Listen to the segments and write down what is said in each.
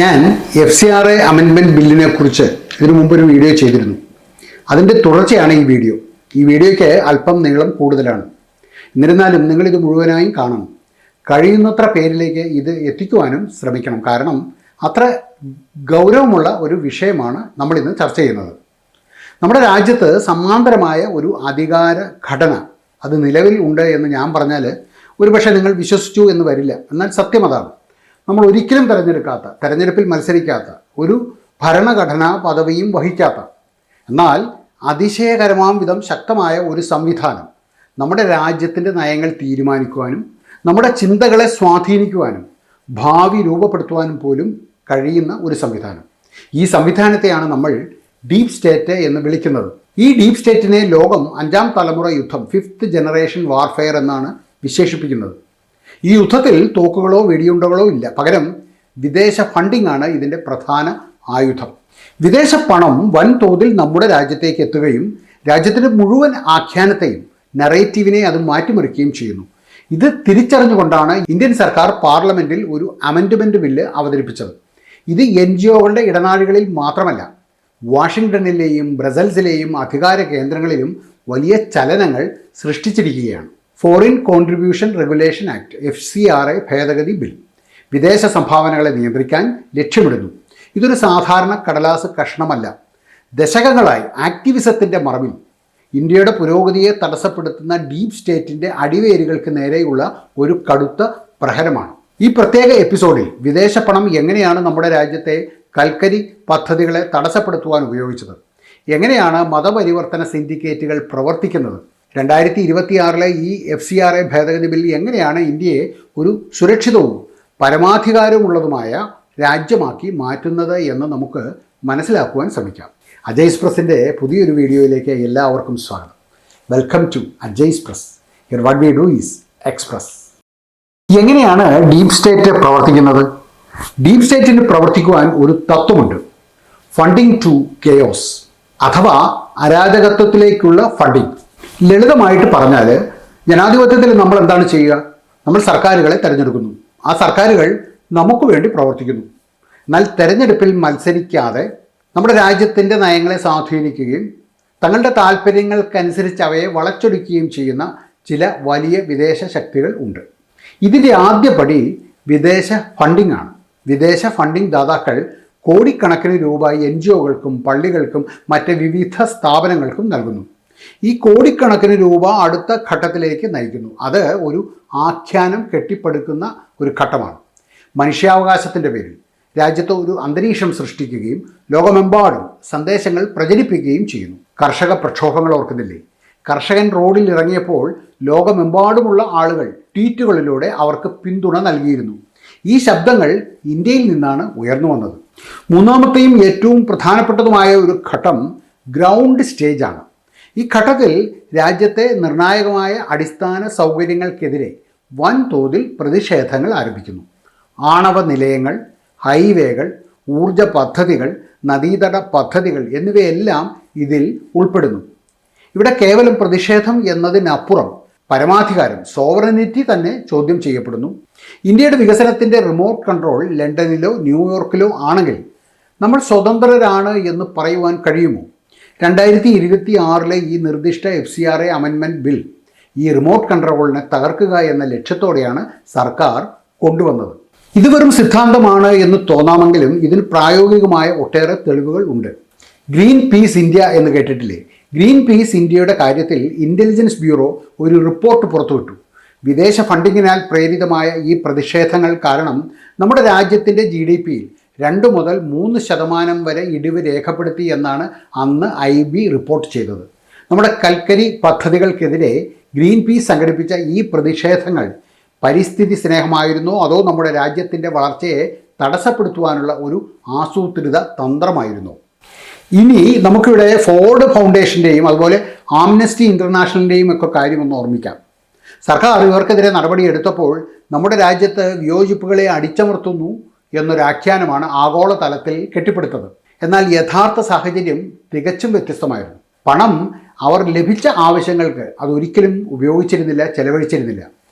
ഞാൻ FCRA amendment ബില്ലിനെ കുറിച്ച് ഇതിനു മുമ്പൊരു വീഡിയോ ചെയ്തിരുന്നു. അതിൻ്റെ തുടർച്ചയാണ് ഈ വീഡിയോ. ഈ വീഡിയോയ്ക്ക് അല്പം നീളം കൂടുതലാണ്. എന്നിരുന്നാലും നിങ്ങളിത് മുഴുവനായും കാണണം. കഴിയുന്നത്ര പേരിലേക്ക് ഇത് എത്തിക്കുവാനും ശ്രമിക്കണം. കാരണം അത്ര ഗൗരവമുള്ള ഒരു വിഷയമാണ് നമ്മളിന്ന് ചർച്ച ചെയ്യുന്നത്. നമ്മുടെ രാജ്യത്ത് സമാന്തരമായ ഒരു അധികാര ഘടന അത് നിലവിൽ ഉണ്ട് എന്ന് ഞാൻ പറഞ്ഞാൽ ഒരുപക്ഷെ നിങ്ങൾ വിശ്വസിച്ചു എന്ന് വരില്ല. എന്നാൽ സത്യം അതാണ്. നമ്മൾ ഒരിക്കലും തെരഞ്ഞെടുപ്പിൽ മത്സരിക്കാത്ത, ഒരു ഭരണഘടനാ പദവിയും വഹിക്കാത്ത, എന്നാൽ അതിശയകരമാം വിധം ശക്തമായ ഒരു സംവിധാനം നമ്മുടെ രാജ്യത്തിൻ്റെ നയങ്ങൾ തീരുമാനിക്കുവാനും നമ്മുടെ ചിന്തകളെ സ്വാധീനിക്കുവാനും ഭാവി രൂപപ്പെടുത്തുവാനും പോലും കഴിയുന്ന ഒരു സംവിധാനം. ഈ സംവിധാനത്തെയാണ് നമ്മൾ ഡീപ് സ്റ്റേറ്റ് എന്ന് വിളിക്കുന്നത്. ഈ ഡീപ് സ്റ്റേറ്റിനെ ലോകം 5ാം തലമുറ യുദ്ധം, 5th ജനറേഷൻ വാർഫെയർ എന്നാണ് വിശേഷിപ്പിക്കുന്നത്. ഈ യുദ്ധത്തിൽ തോക്കുകളോ വെടിയുണ്ടകളോ ഇല്ല. പകരം വിദേശ ഫണ്ടിംഗ് ആണ് ഇതിൻ്റെ പ്രധാന ആയുധം. വിദേശ പണം വൻതോതിൽ നമ്മുടെ രാജ്യത്തേക്ക് എത്തുകയും രാജ്യത്തിൻ്റെ മുഴുവൻ ആഖ്യാനത്തെയും, നറേറ്റീവിനെ അത് മാറ്റിമറിക്കുകയും ചെയ്യുന്നു. ഇത് തിരിച്ചറിഞ്ഞുകൊണ്ടാണ് ഇന്ത്യൻ സർക്കാർ പാർലമെൻറ്റിൽ ഒരു അമെൻഡ്മെൻറ്റ് ബില്ല് അവതരിപ്പിച്ചത്. ഇത് NGOകളുടെ ഇടനാഴികളിൽ മാത്രമല്ല, വാഷിങ്ടണിലെയും ബ്രസൽസിലെയും അധികാര കേന്ദ്രങ്ങളിലും വലിയ ചലനങ്ങൾ സൃഷ്ടിച്ചിരിക്കുകയാണ്. Foreign contribution regulation act FCRA ഭേദഗതി ബിൽ വിദേശ സംഭാവനകളെ നിയന്ത്രിക്കാൻ ലക്ഷ്യമിടുന്നു. ഇതൊരു സാധാരണ കടലാസ് കഷ്ണമല്ല. ദശകങ്ങളായി ആക്ടിവിസത്തിൻ്റെ മറവിൽ ഇന്ത്യയുടെ പുരോഗതിയെ തടസ്സപ്പെടുത്തുന്ന ഡീപ് സ്റ്റേറ്റിൻ്റെ അടിവേരുകൾക്ക് നേരെയുള്ള ഒരു കടുത്ത പ്രഹരമാണ്. ഈ പ്രത്യേക എപ്പിസോഡിൽ വിദേശ പണം എങ്ങനെയാണ് നമ്മുടെ രാജ്യത്തെ കൽക്കരി പദ്ധതികളെ തടസ്സപ്പെടുത്തുവാൻ ഉപയോഗിച്ചത്, എങ്ങനെയാണ് മതപരിവർത്തന സിൻഡിക്കേറ്റുകൾ പ്രവർത്തിക്കുന്നത്, 2026 ഈ FCRA ഭേദഗതി ബിൽ എങ്ങനെയാണ് ഇന്ത്യയെ ഒരു സുരക്ഷിതവും പരമാധികാരമുള്ളതുമായ രാജ്യമാക്കി മാറ്റുന്നത് എന്ന് നമുക്ക് മനസ്സിലാക്കുവാൻ ശ്രമിക്കാം. അജയ്സ് പ്രസിൻ്റെ പുതിയൊരു വീഡിയോയിലേക്ക് എല്ലാവർക്കും സ്വാഗതം. Welcome to Ajay's press. Here what we do is express. എങ്ങനെയാണ് ഡീപ് സ്റ്റേറ്റ് പ്രവർത്തിക്കുന്നത്? ഡീപ് സ്റ്റേറ്റിന് പ്രവർത്തിക്കുവാൻ ഒരു തത്വമുണ്ട്: ഫണ്ടിങ് ടു കെയോസ്, അഥവാ അരാജകത്വത്തിലേക്കുള്ള ഫണ്ടിങ്. ലളിതമായിട്ട് പറഞ്ഞാൽ, ജനാധിപത്യത്തിൽ നമ്മൾ എന്താണ് ചെയ്യുക? നമ്മൾ സർക്കാരുകളെ തിരഞ്ഞെടുക്കുന്നു. ആ സർക്കാരുകൾ നമുക്ക് വേണ്ടി പ്രവർത്തിക്കുന്നു. എന്നാൽ തിരഞ്ഞെടുപ്പിൽ മത്സരിക്കാതെ നമ്മുടെ രാജ്യത്തിൻ്റെ നയങ്ങളെ സ്വാധീനിക്കുകയും തങ്ങളുടെ താല്പര്യങ്ങൾക്കനുസരിച്ച് അവയെ വളച്ചൊടിക്കുകയും ചെയ്യുന്ന ചില വലിയ വിദേശ ശക്തികൾ ഉണ്ട്. ഇതിൻ്റെ ആദ്യപടി വിദേശ ഫണ്ടിംഗ് ആണ്. വിദേശ ഫണ്ടിംഗ് ദാതാക്കൾ കോടിക്കണക്കിന് രൂപ NGOകൾക്കും പള്ളികൾക്കും മറ്റ് വിവിധ സ്ഥാപനങ്ങൾക്കും നൽകുന്നു. ഈ കോടിക്കണക്കിന് രൂപ അടുത്ത ഘട്ടത്തിലേക്ക് നയിക്കുന്നു. അത് ഒരു ആഖ്യാനം കെട്ടിപ്പടുക്കുന്ന ഒരു ഘട്ടമാണ്. മനുഷ്യാവകാശത്തിൻ്റെ പേരിൽ രാജ്യത്ത് ഒരു അന്തരീക്ഷം സൃഷ്ടിക്കുകയും ലോകമെമ്പാടും സന്ദേശങ്ങൾ പ്രചരിപ്പിക്കുകയും ചെയ്യുന്നു. കർഷക പ്രക്ഷോഭങ്ങൾ ഓർക്കുന്നില്ലേ? കർഷകൻ റോഡിൽ ഇറങ്ങിയപ്പോൾ ലോകമെമ്പാടുമുള്ള ആളുകൾ ട്വീറ്റുകളിലൂടെ അവർക്ക് പിന്തുണ നൽകിയിരുന്നു. ഈ ശബ്ദങ്ങൾ ഇന്ത്യയിൽ നിന്നാണ് ഉയർന്നു വന്നത്. മൂന്നാമത്തെയും ഏറ്റവും പ്രധാനപ്പെട്ടതുമായ ഒരു ഘട്ടം ഗ്രൗണ്ട് സ്റ്റേജ് ആണ്. ഈ ഘട്ടത്തിൽ രാജ്യത്തെ നിർണായകമായ അടിസ്ഥാന സൗകര്യങ്ങൾക്കെതിരെ വൻതോതിൽ പ്രതിഷേധങ്ങൾ ആരംഭിക്കുന്നു. ആണവ നിലയങ്ങൾ, ഹൈവേകൾ, ഊർജ പദ്ധതികൾ, നദീതട പദ്ധതികൾ എന്നിവയെല്ലാം ഇതിൽ ഉൾപ്പെടുന്നു. ഇവിടെ കേവലം പ്രതിഷേധം എന്നതിനപ്പുറം പരമാധികാരം, സോവറനിറ്റി തന്നെ ചോദ്യം ചെയ്യപ്പെടുന്നു. ഇന്ത്യയുടെ വികസനത്തിൻ്റെ റിമോട്ട് കൺട്രോൾ ലണ്ടനിലോ ന്യൂയോർക്കിലോ ആണെങ്കിൽ നമ്മൾ സ്വതന്ത്രരാണ് എന്ന് പറയുവാൻ കഴിയുമോ? 2026 ഈ നിർദ്ദിഷ്ട FCRA അമെൻമെൻറ്റ് ബിൽ ഈ റിമോട്ട് കൺട്രോളിനെ തകർക്കുക എന്ന ലക്ഷ്യത്തോടെയാണ് സർക്കാർ കൊണ്ടുവന്നത്. ഇത് വെറും സിദ്ധാന്തമാണ് എന്ന് തോന്നാമെങ്കിലും ഇതിന് പ്രായോഗികമായ ഒട്ടേറെ തെളിവുകൾ ഉണ്ട്. ഗ്രീൻ പീസ് ഇന്ത്യ എന്ന് കേട്ടിട്ടില്ലേ? ഗ്രീൻ പീസ് ഇന്ത്യയുടെ കാര്യത്തിൽ ഇൻ്റലിജൻസ് ബ്യൂറോ ഒരു റിപ്പോർട്ട് പുറത്തുവിട്ടു. വിദേശ ഫണ്ടിങ്ങിനാൽ പ്രേരിതമായ ഈ പ്രതിഷേധങ്ങൾ കാരണം നമ്മുടെ രാജ്യത്തിൻ്റെ GDPയിൽ 2 മുതൽ 3% വരെ ഇടിവ് രേഖപ്പെടുത്തി എന്നാണ് അന്ന് IB റിപ്പോർട്ട് ചെയ്തത്. നമ്മുടെ കൽക്കരി പദ്ധതികൾക്കെതിരെ ഗ്രീൻ പീസ് സംഘടിപ്പിച്ച ഈ പ്രതിഷേധങ്ങൾ പരിസ്ഥിതി സ്നേഹമായിരുന്നോ അതോ നമ്മുടെ രാജ്യത്തിൻ്റെ വളർച്ചയെ തടസ്സപ്പെടുത്തുവാനുള്ള ഒരു ആസൂത്രിത തന്ത്രമായിരുന്നോ? ഇനി നമുക്കിവിടെ ഫോർഡ് ഫൗണ്ടേഷൻ്റെയും അതുപോലെ ആംനസ്റ്റി ഇൻ്റർനാഷണലിൻ്റെയും ഒക്കെ കാര്യമൊന്ന് ഓർമ്മിക്കാം. സർക്കാർ ഇവർക്കെതിരെ നടപടിയെടുത്തപ്പോൾ നമ്മുടെ രാജ്യത്ത് വിയോജിപ്പുകളെ അടിച്ചമർത്തുന്നു എന്നൊരാഖ്യാനമാണ് ആഗോളതലത്തിൽ കെട്ടിപ്പടുത്തത്. എന്നാൽ യഥാർത്ഥ സാഹചര്യം തികച്ചും വ്യത്യസ്തമായിരുന്നു. പണം അവർ ലഭിച്ച ആവശ്യങ്ങൾക്ക് അതൊരിക്കലും ഉപയോഗിച്ചിരുന്നില്ല, ചെലവഴിച്ചിരുന്നില്ല.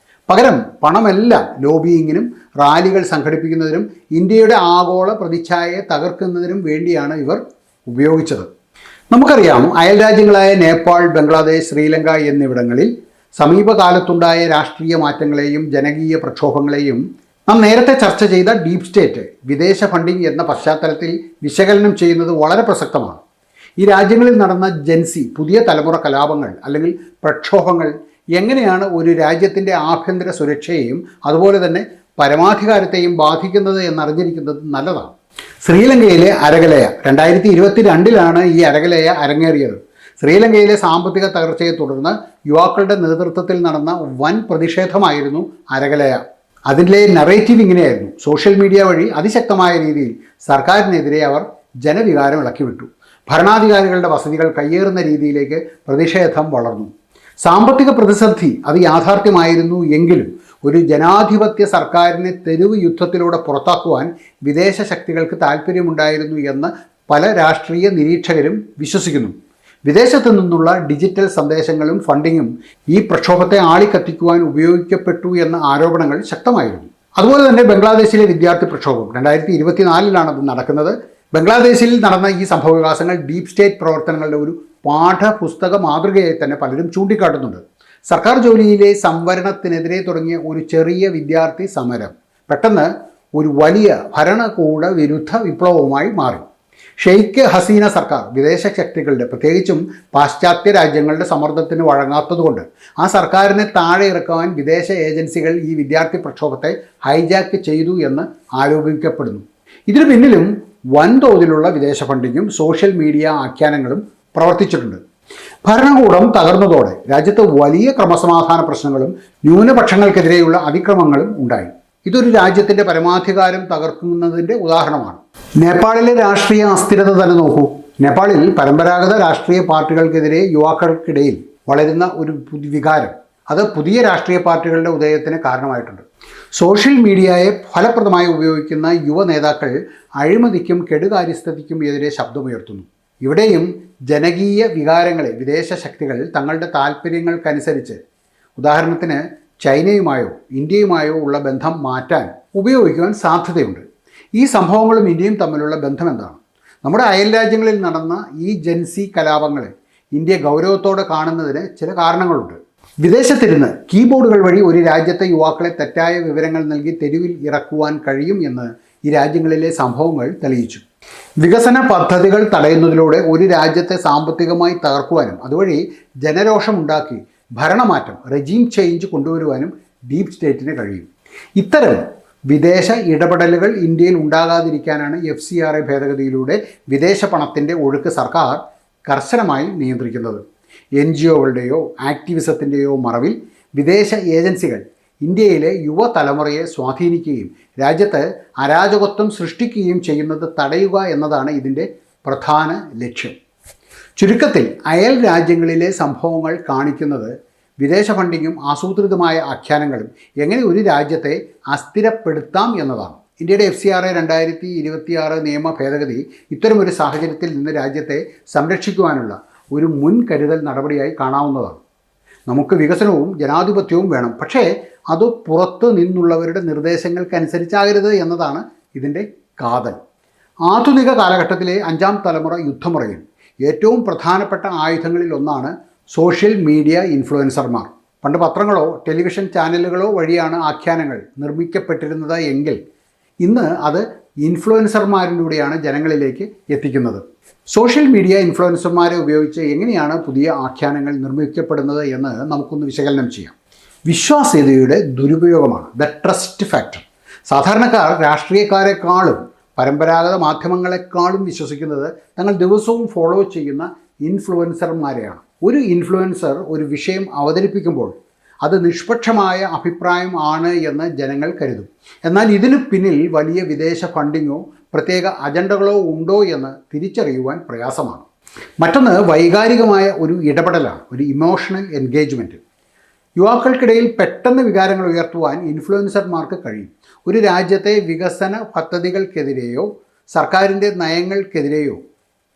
പകരം പണമെല്ലാം ലോബിയിങ്ങിനും റാലികൾ സംഘടിപ്പിക്കുന്നതിനും ഇന്ത്യയുടെ ആഗോള പ്രതിച്ഛായയെ തകർക്കുന്നതിനും വേണ്ടിയാണ് ഇവർ ഉപയോഗിച്ചത്. നമുക്കറിയാം, അയൽ രാജ്യങ്ങളായ നേപ്പാൾ, ബംഗ്ലാദേശ്, ശ്രീലങ്ക എന്നിവിടങ്ങളിൽ സമീപകാലത്തുണ്ടായ രാഷ്ട്രീയ മാറ്റങ്ങളെയും ജനകീയ പ്രക്ഷോഭങ്ങളെയും നാം നേരത്തെ ചർച്ച ചെയ്ത ഡീപ് സ്റ്റേറ്റ് വിദേശ ഫണ്ടിംഗ് എന്ന പശ്ചാത്തലത്തിൽ വിശകലനം ചെയ്യുന്നത് വളരെ പ്രസക്തമാണ്. ഈ രാജ്യങ്ങളിൽ നടന്ന ജൻസി പുതിയ തലമുറ കലാപങ്ങൾ അല്ലെങ്കിൽ പ്രക്ഷോഭങ്ങൾ എങ്ങനെയാണ് ഒരു രാജ്യത്തിൻ്റെ ആഭ്യന്തര സുരക്ഷയെയും അതുപോലെ തന്നെ പരമാധികാരത്തെയും ബാധിക്കുന്നത് എന്നറിഞ്ഞിരിക്കുന്നത് നല്ലതാണ്. ശ്രീലങ്കയിലെ അരകലയ 2022 ഈ അരകലയ അരങ്ങേറിയത്. ശ്രീലങ്കയിലെ സാമ്പത്തിക തകർച്ചയെ തുടർന്ന് യുവാക്കളുടെ നേതൃത്വത്തിൽ നടന്ന വൻ പ്രതിഷേധമായിരുന്നു അരകലയ. അതിൻ്റെ നറേറ്റീവ് ഇങ്ങനെയായിരുന്നു: സോഷ്യൽ മീഡിയ വഴി അതിശക്തമായ രീതിയിൽ സർക്കാരിനെതിരെ അവർ ജനവികാരം ഇളക്കിവിട്ടു. ഭരണാധികാരികളുടെ വസതികൾ കയ്യേറുന്ന രീതിയിലേക്ക് പ്രതിഷേധം വളർന്നു. സാമ്പത്തിക പ്രതിസന്ധി അത് യാഥാർത്ഥ്യമായിരുന്നു എങ്കിലും ഒരു ജനാധിപത്യ സർക്കാരിനെ തെരുവ് യുദ്ധത്തിലൂടെ പുറത്താക്കുവാൻ വിദേശ ശക്തികൾക്ക് താല്പര്യമുണ്ടായിരുന്നു എന്ന് പല രാഷ്ട്രീയ നിരീക്ഷകരും വിശ്വസിക്കുന്നു. വിദേശത്തു നിന്നുള്ള ഡിജിറ്റൽ സന്ദേശങ്ങളും ഫണ്ടിങ്ങും ഈ പ്രക്ഷോഭത്തെ ആളിക്കത്തിക്കുവാൻ ഉപയോഗിക്കപ്പെട്ടു എന്ന ആരോപണങ്ങൾ ശക്തമായിരുന്നു. അതുപോലെ തന്നെ ബംഗ്ലാദേശിലെ വിദ്യാർത്ഥി പ്രക്ഷോഭം 2024 അത് നടക്കുന്നത്. ബംഗ്ലാദേശിൽ നടന്ന ഈ സംഭവവികാസങ്ങൾ ഡീപ് സ്റ്റേറ്റ് പ്രവർത്തനങ്ങളുടെ ഒരു പാഠപുസ്തക മാതൃകയായി തന്നെ പലരും ചൂണ്ടിക്കാട്ടുന്നുണ്ട്. സർക്കാർ ജോലിയിലെ സംവരണത്തിനെതിരെ തുടങ്ങിയ ഒരു ചെറിയ വിദ്യാർത്ഥി സമരം പെട്ടെന്ന് ഒരു വലിയ ഭരണകൂട വിരുദ്ധ വിപ്ലവവുമായി മാറി. ഷെയ്ഖ് ഹസീന സർക്കാർ വിദേശ ശക്തികളുടെ, പ്രത്യേകിച്ചും പാശ്ചാത്യ രാജ്യങ്ങളുടെ സമ്മർദ്ദത്തിന് വഴങ്ങാത്തതുകൊണ്ട് ആ സർക്കാരിനെ താഴെ ഇറക്കുവാൻ വിദേശ ഏജൻസികൾ ഈ വിദ്യാർത്ഥി പ്രക്ഷോഭത്തെ ഹൈജാക്ക് ചെയ്തു എന്ന് ആരോപിക്കപ്പെടുന്നു. ഇതിനു പിന്നിലും വൻതോതിലുള്ള വിദേശ ഫണ്ടിങ്ങും സോഷ്യൽ മീഡിയ ആഖ്യാനങ്ങളും പ്രവർത്തിച്ചിട്ടുണ്ട്. ഭരണകൂടം തകർന്നതോടെ രാജ്യത്ത് വലിയ ക്രമസമാധാന പ്രശ്നങ്ങളും ന്യൂനപക്ഷങ്ങൾക്കെതിരെയുള്ള അതിക്രമങ്ങളും ഉണ്ടായി. ഇതൊരു രാജ്യത്തിൻ്റെ പരമാധികാരം തകർക്കുന്നതിൻ്റെ ഉദാഹരണമാണ്. നേപ്പാളിലെ രാഷ്ട്രീയ അസ്ഥിരത തന്നെ നോക്കൂ. നേപ്പാളിൽ പരമ്പരാഗത രാഷ്ട്രീയ പാർട്ടികൾക്കെതിരെ യുവാക്കൾക്കിടയിൽ വളരുന്ന ഒരു വികാരം അത് പുതിയ രാഷ്ട്രീയ പാർട്ടികളുടെ ഉദയത്തിന് കാരണമായിട്ടുണ്ട്. സോഷ്യൽ മീഡിയയെ ഫലപ്രദമായി ഉപയോഗിക്കുന്ന യുവ നേതാക്കൾ അഴിമതിക്കും കെടുകാര്യസ്ഥതയ്ക്കും എതിരെ ശബ്ദമുയർത്തുന്നു. ഇവിടെയും ജനകീയ വികാരങ്ങളെ വിദേശ ശക്തികൾ തങ്ങളുടെ താല്പര്യങ്ങൾക്കനുസരിച്ച്, ഉദാഹരണത്തിന് ചൈനയുമായോ ഇന്ത്യയുമായോ ഉള്ള ബന്ധം മാറ്റാൻ ഉപയോഗിക്കുവാൻ സാധ്യതയുണ്ട്. ഈ സംഭവങ്ങളും ഇന്ത്യയും തമ്മിലുള്ള ബന്ധം എന്താണ്? നമ്മുടെ അയൽ രാജ്യങ്ങളിൽ നടന്ന ഈ ജൻസി കലാപങ്ങളെ ഇന്ത്യ ഗൗരവത്തോടെ കാണുന്നതിന് ചില കാരണങ്ങളുണ്ട്. വിദേശത്തിരുന്ന് കീബോർഡുകൾ വഴി ഒരു രാജ്യത്തെ യുവാക്കളെ തെറ്റായ വിവരങ്ങൾ നൽകി തെരുവിൽ ഇറക്കുവാൻ കഴിയും എന്ന് ഈ രാജ്യങ്ങളിലെ സംഭവങ്ങൾ തെളിയിച്ചു. വികസന പദ്ധതികൾ തടയുന്നതിലൂടെ ഒരു രാജ്യത്തെ സാമ്പത്തികമായി തകർക്കുവാനും അതുവഴി ജനരോഷമുണ്ടാക്കി ഭരണമാറ്റം, റെജീം ചേഞ്ച് കൊണ്ടുവരുവാനും ഡീപ് സ്റ്റേറ്റിന് കഴിയും. ഇത്തരം വിദേശ ഇടപെടലുകൾ ഇന്ത്യയിൽ ഉണ്ടാകാതിരിക്കാനാണ് FCRA ഭേദഗതിയിലൂടെ വിദേശ പണത്തിൻ്റെ ഒഴുക്ക് സർക്കാർ കർശനമായി നിയന്ത്രിക്കുന്നത്. NGOകളുടെയോ ആക്ടിവിസത്തിൻ്റെയോ മറവിൽ വിദേശ ഏജൻസികൾ ഇന്ത്യയിലെ യുവതലമുറയെ സ്വാധീനിക്കുകയും രാജ്യത്ത് അരാജകത്വം സൃഷ്ടിക്കുകയും ചെയ്യുന്നത് തടയുക എന്നതാണ് ഇതിൻ്റെ പ്രധാന ലക്ഷ്യം. ചുരുക്കത്തിൽ അയൽ രാജ്യങ്ങളിലെ സംഭവങ്ങൾ കാണിക്കുന്നത് വിദേശ ഫണ്ടിങ്ങും ആസൂത്രിതമായ ആഖ്യാനങ്ങളും എങ്ങനെ ഒരു രാജ്യത്തെ അസ്ഥിരപ്പെടുത്താം എന്നതാണ്. ഇന്ത്യയുടെ FCRA 2026 നിയമ ഭേദഗതി ഇത്തരമൊരു സാഹചര്യത്തിൽ നിന്ന് രാജ്യത്തെ സംരക്ഷിക്കുവാനുള്ള ഒരു മുൻകരുതൽ നടപടിയായി കാണാവുന്നതാണ്. നമുക്ക് വികസനവും ജനാധിപത്യവും വേണം, പക്ഷേ അത് പുറത്തു നിന്നുള്ളവരുടെ നിർദ്ദേശങ്ങൾക്കനുസരിച്ചാകരുത് എന്നതാണ് ഇതിൻ്റെ കാതൽ. ആധുനിക കാലഘട്ടത്തിലെ 5ാം തലമുറ യുദ്ധമുറയിൽ ഏറ്റവും പ്രധാനപ്പെട്ട ആയുധങ്ങളിൽ ഒന്നാണ് സോഷ്യൽ മീഡിയ ഇൻഫ്ലുവൻസർമാർ. പണ്ട് പത്രങ്ങളോ ടെലിവിഷൻ ചാനലുകളോ വഴിയാണ് ആഖ്യാനങ്ങൾ നിർമ്മിക്കപ്പെട്ടിരുന്നത് എങ്കിൽ ഇന്ന് അത് ഇൻഫ്ലുവൻസർമാരിലൂടെയാണ് ജനങ്ങളിലേക്ക് എത്തിക്കുന്നത്. സോഷ്യൽ മീഡിയ ഇൻഫ്ലുവൻസർമാരെ ഉപയോഗിച്ച് എങ്ങനെയാണ് പുതിയ ആഖ്യാനങ്ങൾ നിർമ്മിക്കപ്പെടുന്നത് എന്ന് നമുക്കൊന്ന് വിശകലനം ചെയ്യാം. വിശ്വാസ്യതയുടെ ദുരുപയോഗമാണ് ദ ട്രസ്റ്റ് ഫാക്ടർ. സാധാരണക്കാർ രാഷ്ട്രീയക്കാരെക്കാളും പരമ്പരാഗത മാധ്യമങ്ങളെക്കാളും വിശ്വസിക്കുന്നത് തങ്ങൾ ദിവസവും ഫോളോ ചെയ്യുന്ന ഇൻഫ്ലുവൻസർമാരെയാണ്. ഒരു ഇൻഫ്ലുവൻസർ ഒരു വിഷയം അവതരിപ്പിക്കുമ്പോൾ അത് നിഷ്പക്ഷമായ അഭിപ്രായം ആണ് എന്ന് ജനങ്ങൾ കരുതും. എന്നാൽ ഇതിനു പിന്നിൽ വലിയ വിദേശ ഫണ്ടിങ്ങോ പ്രത്യേക അജണ്ടകളോ ഉണ്ടോ എന്ന് തിരിച്ചറിയുവാൻ പ്രയാസമാണ്. മറ്റൊന്ന് വൈകാരികമായ ഒരു ഇടപെടലാണ്, ഒരു ഇമോഷണൽ എൻഗേജ്മെൻറ്റ്. യുവാക്കൾക്കിടയിൽ പെട്ടെന്ന് വികാരങ്ങൾ ഉയർത്തുവാൻ ഇൻഫ്ലുവൻസർമാർക്ക് കഴിയും. ഒരു രാജ്യത്തെ വികസന പദ്ധതികൾക്കെതിരെയോ സർക്കാരിൻ്റെ നയങ്ങൾക്കെതിരെയോ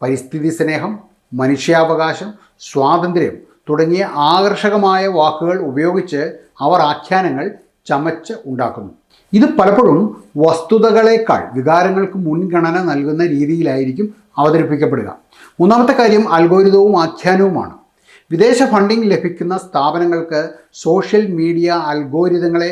പരിസ്ഥിതി സ്നേഹം, മനുഷ്യാവകാശം, സ്വാതന്ത്ര്യം തുടങ്ങിയ ആകർഷകമായ വാക്കുകൾ ഉപയോഗിച്ച് അവർ ആഖ്യാനങ്ങൾ ചമച്ച് ഉണ്ടാക്കുന്നു. ഇത് പലപ്പോഴും വസ്തുതകളേക്കാൾ വികാരങ്ങൾക്ക് മുൻഗണന നൽകുന്ന രീതിയിലായിരിക്കും അവതരിപ്പിക്കപ്പെടുക. മൂന്നാമത്തെ കാര്യം അൽഗോരിതവും ആഖ്യാനവുമാണ്. വിദേശ ഫണ്ടിംഗ് ലഭിക്കുന്ന സ്ഥാപനങ്ങൾക്ക് സോഷ്യൽ മീഡിയ അൽഗോരിതങ്ങളെ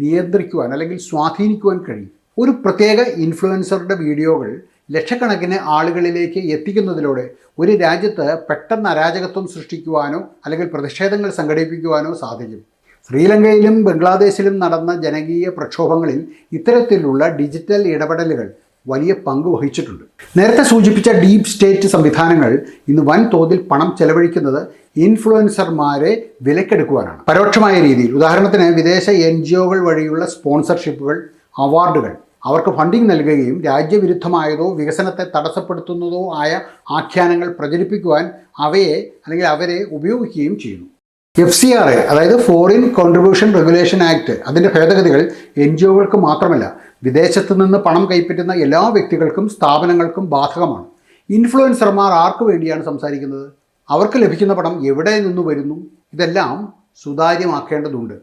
നിയന്ത്രിക്കുവാൻ അല്ലെങ്കിൽ സ്വാധീനിക്കുവാൻ കഴിയും. ഒരു പ്രത്യേക ഇൻഫ്ലുവൻസറുടെ വീഡിയോകൾ ലക്ഷക്കണക്കിന് ആളുകളിലേക്ക് എത്തിക്കുന്നതിലൂടെ ഒരു രാജ്യത്ത് പെട്ടെന്ന് അരാജകത്വം സൃഷ്ടിക്കുവാനോ അല്ലെങ്കിൽ പ്രതിഷേധങ്ങൾ സംഘടിപ്പിക്കുവാനോ സാധിക്കും. ശ്രീലങ്കയിലും ബംഗ്ലാദേശിലും നടന്ന ജനകീയ പ്രക്ഷോഭങ്ങളിൽ ഇത്തരത്തിലുള്ള ഡിജിറ്റൽ ഇടപെടലുകൾ വലിയ പങ്ക് വഹിച്ചിട്ടുണ്ട്. നേരത്തെ സൂചിപ്പിച്ച ഡീപ് സ്റ്റേറ്റ് സംവിധാനങ്ങൾ ഇന്ന് വൻതോതിൽ പണം ചെലവഴിക്കുന്നത് ഇൻഫ്ലുവൻസർമാരെ വിലക്കെടുക്കുവാനാണ്. പരോക്ഷമായ രീതിയിൽ, ഉദാഹരണത്തിന് വിദേശ NGOകൾ വഴിയുള്ള സ്പോൺസർഷിപ്പുകൾ, അവാർഡുകൾ, അവർക്ക് ഫണ്ടിംഗ് നൽകുകയും രാജ്യവിരുദ്ധമായതോ വികസനത്തെ തടസ്സപ്പെടുത്തുന്നതോ ആയ ആഖ്യാനങ്ങൾ പ്രചരിപ്പിക്കുവാൻ അവരെ ഉപയോഗിക്കുകയും ചെയ്യുന്നു. FCRA അതായത് ഫോറിൻ കോൺട്രിബ്യൂഷൻ റെഗുലേഷൻ ആക്ട്, അതിൻ്റെ ഭേദഗതികൾ NGOകൾക്ക് മാത്രമല്ല വിദേശത്ത് നിന്ന് പണം കൈപ്പറ്റുന്ന എല്ലാ വ്യക്തികൾക്കും സ്ഥാപനങ്ങൾക്കും ബാധകമാണ്. ഇൻഫ്ലുവൻസർമാർ ആർക്ക് വേണ്ടിയാണ് സംസാരിക്കുന്നത്? അവർക്ക് ലഭിക്കുന്ന പണം എവിടെ നിന്ന് വരുന്നു? ഇതെല്ലാം സുതാര്യമാക്കേണ്ടതുണ്ട്.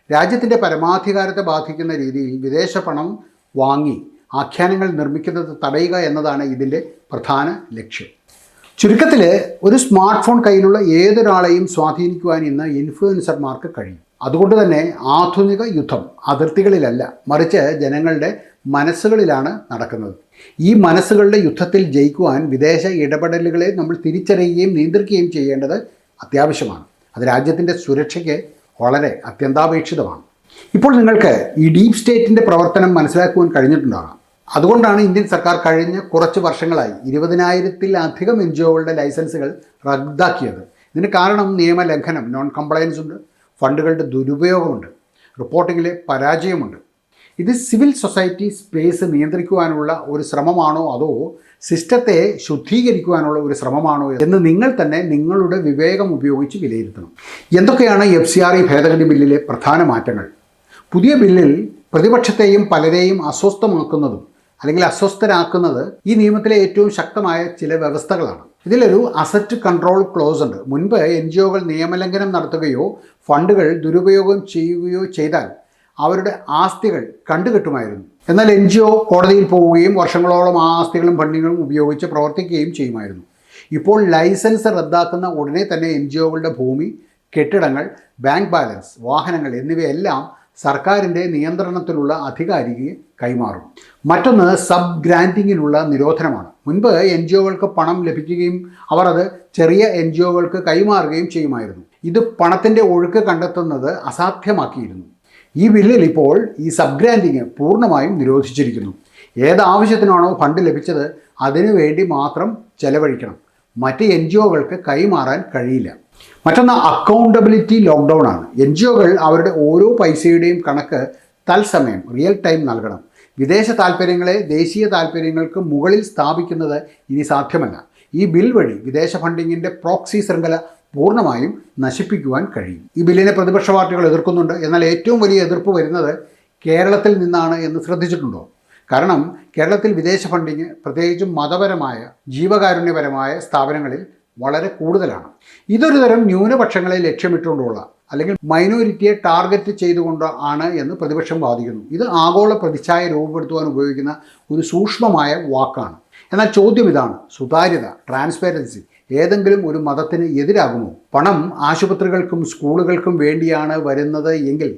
രാജ്യത്തിൻ്റെ പരമാധികാരത്തെ ബാധിക്കുന്ന രീതിയിൽ വിദേശ പണം വാങ്ങി ആഖ്യാനങ്ങൾ നിർമ്മിക്കുന്നത് തടയുക എന്നതാണ് ഇതിൻ്റെ പ്രധാന ലക്ഷ്യം. ചുരുക്കത്തിൽ, ഒരു സ്മാർട്ട് ഫോൺ കയ്യിലുള്ള ഏതൊരാളെയും സ്വാധീനിക്കുവാൻ ഇന്ന് ഇൻഫ്ലുവൻസർമാർക്ക് കഴിയും. അതുകൊണ്ട് തന്നെ ആധുനിക യുദ്ധം അതിർത്തികളിലല്ല, മറിച്ച് ജനങ്ങളുടെ മനസ്സുകളിലാണ് നടക്കുന്നത്. ഈ മനസ്സുകളുടെ യുദ്ധത്തിൽ ജയിക്കുവാൻ വിദേശ ഇടപെടലുകളെ നമ്മൾ തിരിച്ചറിയുകയും നിയന്ത്രിക്കുകയും ചെയ്യേണ്ടത് അത്യാവശ്യമാണ്. അത് രാജ്യത്തിൻ്റെ സുരക്ഷയ്ക്ക് വളരെ അത്യന്താപേക്ഷിതമാണ്. ഇപ്പോൾ നിങ്ങൾക്ക് ഈ ഡീപ് സ്റ്റേറ്റിൻ്റെ പ്രവർത്തനം മനസ്സിലാക്കുവാൻ കഴിഞ്ഞിട്ടുണ്ടാകാം. അതുകൊണ്ടാണ് ഇന്ത്യൻ സർക്കാർ കഴിഞ്ഞ കുറച്ച് വർഷങ്ങളായി 20,000-ത്തിലധികം NGOകളുടെ ലൈസൻസുകൾ റദ്ദാക്കിയത്. ഇതിന് കാരണം നിയമലംഘനം, നോൺ കംപ്ലയൻസ് ഉണ്ട്, ഫണ്ടുകളുടെ ദുരുപയോഗമുണ്ട്, റിപ്പോർട്ടിങ്ങിലെ പരാജയമുണ്ട്. ഇത് സിവിൽ സൊസൈറ്റി സ്പേസ് നിയന്ത്രിക്കുവാനുള്ള ഒരു ശ്രമമാണോ അതോ സിസ്റ്റത്തെ ശുദ്ധീകരിക്കുവാനുള്ള ഒരു ശ്രമമാണോ എന്ന് നിങ്ങൾ തന്നെ നിങ്ങളുടെ വിവേകം ഉപയോഗിച്ച് വിലയിരുത്തണം. എന്തൊക്കെയാണ് FCRA ഭേദഗതി ബില്ലിലെ പ്രധാന മാറ്റങ്ങൾ? പുതിയ ബില്ലിൽ പ്രതിപക്ഷത്തെയും പലരെയും അസ്വസ്ഥമാക്കുന്നതും അല്ലെങ്കിൽ അസ്വസ്ഥരാക്കുന്നത് ഈ നിയമത്തിലെ ഏറ്റവും ശക്തമായ ചില വ്യവസ്ഥകളാണ്. ഇതിലൊരു അസറ്റ് കൺട്രോൾ ക്ലോസ് ഉണ്ട്. മുൻപ് NGOകൾ നിയമലംഘനം നടത്തുകയോ ഫണ്ടുകൾ ദുരുപയോഗം ചെയ്യുകയോ ചെയ്താൽ അവരുടെ ആസ്തികൾ കണ്ടുകെട്ടുമായിരുന്നു. എന്നാൽ NGO കോടതിയിൽ പോവുകയും വർഷങ്ങളോളം ആ ആസ്തികളും ഫണ്ടുകളും ഉപയോഗിച്ച് പ്രവർത്തിക്കുകയും ചെയ്യുമായിരുന്നു. ഇപ്പോൾ ലൈസൻസ് റദ്ദാക്കുന്ന ഉടനെ തന്നെ NGOകളുടെ ഭൂമി, കെട്ടിടങ്ങൾ, ബാങ്ക് ബാലൻസ്, വാഹനങ്ങൾ എന്നിവയെല്ലാം സർക്കാരിൻ്റെ നിയന്ത്രണത്തിലുള്ള അധികാരിക്ക് കൈമാറും. മറ്റൊന്ന് സബ് ഗ്രാൻറ്റിങ്ങിനുള്ള നിരോധനമാണ്. മുൻപ് NGOകൾക്ക് പണം ലഭിക്കുകയും അവർ അത് ചെറിയ NGOകൾക്ക് കൈമാറുകയും ചെയ്യുമായിരുന്നു. ഇത് പണത്തിൻ്റെ ഒഴുക്ക് കണ്ടെത്തുന്നത് അസാധ്യമാക്കിയിരുന്നു. ഈ ബില്ലിൽ ഇപ്പോൾ ഈ സബ് ഗ്രാൻറ്റിങ് പൂർണ്ണമായും നിരോധിച്ചിരിക്കുന്നു. ഏതാവശ്യത്തിനാണോ ഫണ്ട് ലഭിച്ചത് അതിനു വേണ്ടി മാത്രം ചെലവഴിക്കണം. മറ്റ് NGOകൾക്ക് കൈമാറാൻ കഴിയില്ല. മറ്റൊന്ന് അക്കൗണ്ടബിലിറ്റി ലോക്ക്ഡൗൺ ആണ്. NGOകൾ അവരുടെ ഓരോ പൈസയുടെയും കണക്ക് തത്സമയം റിയൽ ടൈം നൽകണം. വിദേശ താൽപ്പര്യങ്ങളെ ദേശീയ താൽപ്പര്യങ്ങൾക്ക് മുകളിൽ സ്ഥാപിക്കുന്നത് ഇനി സാധ്യമല്ല. ഈ ബിൽ വഴി വിദേശ ഫണ്ടിങ്ങിൻ്റെ പ്രോക്സി ശൃംഖല പൂർണ്ണമായും നശിപ്പിക്കുവാൻ കഴിയും. ഈ ബില്ലിനെ പ്രതിപക്ഷ പാർട്ടികൾ എതിർക്കുന്നുണ്ട്. എന്നാൽ ഏറ്റവും വലിയ എതിർപ്പ് വരുന്നത് കേരളത്തിൽ നിന്നാണ് എന്ന് ശ്രദ്ധിച്ചിട്ടുണ്ടോ? കാരണം കേരളത്തിൽ വിദേശ ഫണ്ടിങ് പ്രത്യേകിച്ചും മതപരമായ, ജീവകാരുണ്യപരമായ സ്ഥാപനങ്ങളിൽ വളരെ കൂടുതലാണ്. ഇതൊരു തരം ന്യൂനപക്ഷങ്ങളെ ലക്ഷ്യമിട്ടുകൊണ്ടുള്ള അല്ലെങ്കിൽ മൈനോരിറ്റിയെ ടാർഗറ്റ് ചെയ്തുകൊണ്ട് ആണ് എന്ന് പ്രതിപക്ഷം വാദിക്കുന്നു. ഇത് ആഗോള പ്രതിച്ഛായ രൂപപ്പെടുത്തുവാൻ ഉപയോഗിക്കുന്ന ഒരു സൂക്ഷ്മമായ വാക്കാണ്. എന്നാൽ ചോദ്യം ഇതാണ്: സുതാര്യത, ട്രാൻസ്പെറൻസി ഏതെങ്കിലും ഒരു മതത്തിന് എതിരാകുമോ? പണം ആശുപത്രികൾക്കും സ്കൂളുകൾക്കും വേണ്ടിയാണ് വരുന്നത് എങ്കിൽ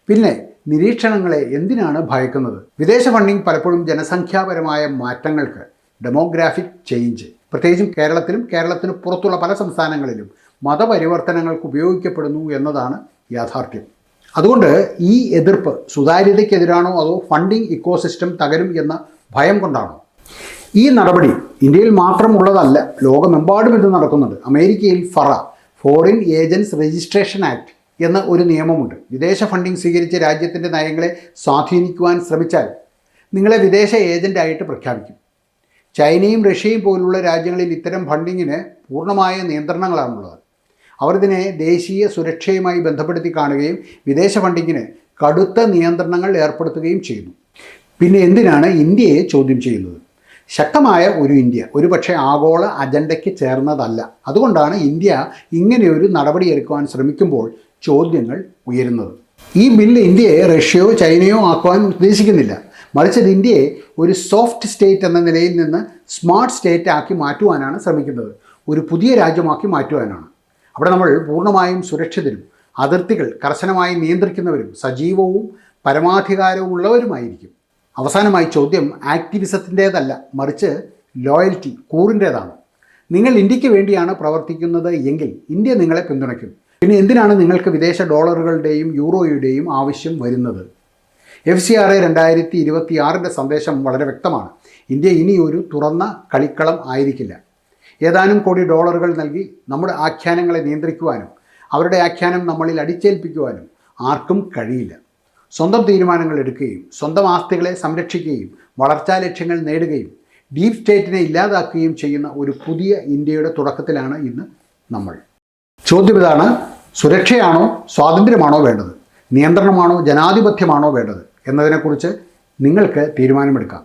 പിന്നെ നിരീക്ഷണങ്ങളെ എന്തിനാണ് ഭയക്കുന്നത്? വിദേശ ഫണ്ടിങ് പലപ്പോഴും ജനസംഖ്യാപരമായ മാറ്റങ്ങൾക്ക്, ഡെമോഗ്രാഫിക് ചേഞ്ച്, പ്രത്യേകിച്ചും കേരളത്തിലും കേരളത്തിന് പുറത്തുള്ള പല സംസ്ഥാനങ്ങളിലും മതപരിവർത്തനങ്ങൾക്ക് ഉപയോഗിക്കപ്പെടുന്നു എന്നതാണ് യാഥാർത്ഥ്യം. അതുകൊണ്ട് ഈ എതിർപ്പ് സുതാര്യതയ്ക്കെതിരാണോ അതോ ഫണ്ടിങ് ഇക്കോസിസ്റ്റം തകരും എന്ന ഭയം കൊണ്ടാണോ? ഈ നടപടി ഇന്ത്യയിൽ മാത്രമുള്ളതല്ല, ലോകമെമ്പാടും ഇത് നടക്കുന്നുണ്ട്. അമേരിക്കയിൽ ഫോറിൻ ഏജൻറ്റ്സ് രജിസ്ട്രേഷൻ ആക്ട് എന്ന ഒരു നിയമമുണ്ട്. വിദേശ ഫണ്ടിങ് സ്വീകരിച്ച് രാജ്യത്തിൻ്റെ നയങ്ങളെ സ്വാധീനിക്കുവാൻ ശ്രമിച്ചാൽ നിങ്ങളെ വിദേശ ഏജൻ്റായിട്ട് പ്രഖ്യാപിക്കും. ചൈനയും റഷ്യയും പോലുള്ള രാജ്യങ്ങളിൽ ഇത്തരം ഫണ്ടിങ്ങിന് പൂർണ്ണമായ നിയന്ത്രണങ്ങളാണുള്ളത്. അവർ ഇതിനെ ദേശീയ സുരക്ഷയുമായി ബന്ധപ്പെടുത്തി കാണുകയും വിദേശ ഫണ്ടിങ്ങിന് കടുത്ത നിയന്ത്രണങ്ങൾ ഏർപ്പെടുത്തുകയും ചെയ്യുന്നു. പിന്നെ എന്തിനാണ് ഇന്ത്യയെ ചോദ്യം ചെയ്യുന്നത്? ശക്തമായ ഒരു ഇന്ത്യ ഒരുപക്ഷെ ആഗോള അജണ്ടയ്ക്ക് ചേർന്നതല്ല. അതുകൊണ്ടാണ് ഇന്ത്യ ഇങ്ങനെയൊരു നടപടിയെടുക്കുവാൻ ശ്രമിക്കുമ്പോൾ ചോദ്യങ്ങൾ ഉയരുന്നത്. ഈ ബില്ല് ഇന്ത്യയെ റഷ്യയോ ചൈനയോ ആക്കുവാൻ ഉദ്ദേശിക്കുന്നില്ല. മറിച്ച് ഇത് ഇന്ത്യയെ ഒരു സോഫ്റ്റ് സ്റ്റേറ്റ് എന്ന നിലയിൽ നിന്ന് സ്മാർട്ട് സ്റ്റേറ്റ് ആക്കി മാറ്റുവാനാണ് ശ്രമിക്കുന്നത്. ഒരു പുതിയ രാജ്യമാക്കി മാറ്റുവാനാണ്. അവിടെ നമ്മൾ പൂർണ്ണമായും സുരക്ഷിതരും അതിർത്തികൾ കർശനമായി നിയന്ത്രിക്കുന്നവരും സജീവവും പരമാധികാരവും ഉള്ളവരുമായിരിക്കും. അവസാനമായി ചോദ്യം ആക്ടിവിസത്തിൻ്റേതല്ല, മറിച്ച് ലോയൽറ്റി, കൂറിൻ്റേതാണ്. നിങ്ങൾ ഇന്ത്യക്ക് വേണ്ടിയാണ് പ്രവർത്തിക്കുന്നത് എങ്കിൽ ഇന്ത്യ നിങ്ങളെ പിന്തുണയ്ക്കും. പിന്നെ എന്തിനാണ് നിങ്ങൾക്ക് വിദേശ ഡോളറുകളുടെയും യൂറോയുടെയും ആവശ്യം വരുന്നത്? FCRA 2026 സന്ദേശം വളരെ വ്യക്തമാണ്. ഇന്ത്യ ഇനി ഒരു തുറന്ന കളിക്കളം ആയിരിക്കില്ല. ഏതാനും കോടി ഡോളറുകൾ നൽകി നമ്മുടെ ആഖ്യാനങ്ങളെ നിയന്ത്രിക്കുവാനും അവരുടെ ആഖ്യാനം നമ്മളിൽ അടിച്ചേൽപ്പിക്കുവാനും ആർക്കും കഴിയില്ല. സ്വന്തം തീരുമാനങ്ങൾ എടുക്കുകയും സ്വന്തം ആസ്തികളെ സംരക്ഷിക്കുകയും വളർച്ചാ ലക്ഷ്യങ്ങൾ നേടുകയും ഡീപ് സ്റ്റേറ്റിനെ ഇല്ലാതാക്കുകയും ചെയ്യുന്ന ഒരു പുതിയ ഇന്ത്യയുടെ തുടക്കത്തിലാണ് ഇന്ന് നമ്മൾ. ചോദ്യം ഇതാണ്: സുരക്ഷയാണോ സ്വാതന്ത്ര്യമാണോ വേണ്ടത്? നിയന്ത്രണമാണോ ജനാധിപത്യമാണോ വേണ്ടത് എന്നതിനെക്കുറിച്ച് നിങ്ങൾക്ക് തീരുമാനമെടുക്കാം.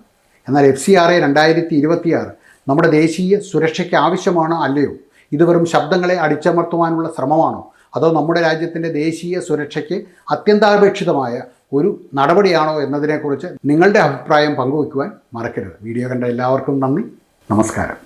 എന്നാൽ FCRA 2026 നമ്മുടെ ദേശീയ സുരക്ഷയ്ക്ക് ആവശ്യമാണോ അല്ലയോ? ഇത് വെറും ശബ്ദങ്ങളെ അടിച്ചമർത്തുവാനുള്ള ശ്രമമാണോ, അതോ നമ്മുടെ രാജ്യത്തിൻ്റെ ദേശീയ സുരക്ഷയ്ക്ക് അത്യന്താപേക്ഷിതമായ ഒരു നടപടിയാണോ എന്നതിനെക്കുറിച്ച് നിങ്ങളുടെ അഭിപ്രായം പങ്കുവയ്ക്കുവാൻ മറക്കരുത്. വീഡിയോ കണ്ട എല്ലാവർക്കും നന്ദി. നമസ്കാരം.